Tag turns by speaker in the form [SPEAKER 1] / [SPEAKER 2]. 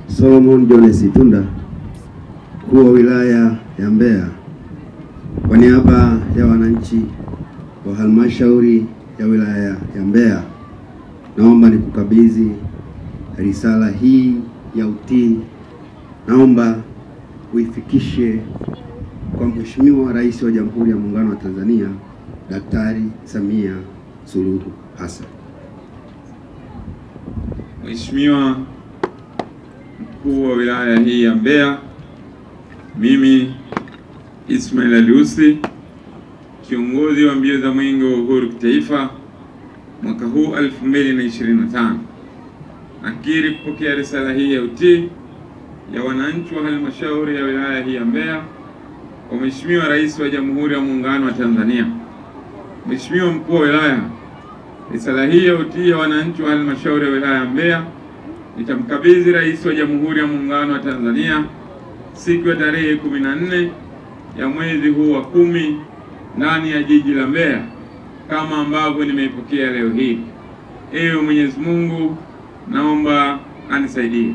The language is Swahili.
[SPEAKER 1] Solomon Jones Itunda, mkuu wa wilaya ya Mbeya, kwa niaba ya wananchi wa halmashauri ya wilaya ya Mbeya, naomba nikukabidhi risala hii ya utii. Naomba uifikishe kwa Mheshimiwa Rais wa Jamhuri ya Muungano wa Tanzania, Daktari Samia Suluhu Hassan.
[SPEAKER 2] Mheshimiwa mkuu wa wilaya hii ya Mbeya, mimi Ismail Aliusi, kiongozi wa mbio za mwenge wa uhuru kitaifa mwaka huu 2025, nakiri kupokea risala hii ya utii ya wananchi wa halmashauri ya wilaya hii ya Mbeya kwa Mheshimiwa Rais wa Jamhuri ya Muungano wa Tanzania. Mheshimiwa mkuu wa wilaya, risala hii ya utii ya wananchi wa halmashauri ya wilaya ya Mbeya nitamkabidhi Rais wa Jamhuri ya Muungano wa Tanzania siku ya tarehe 14 ya mwezi huu wa 10 ndani ya jiji la Mbeya kama ambavyo nimeipokea leo hii. Ewe Mwenyezi Mungu, naomba anisaidie.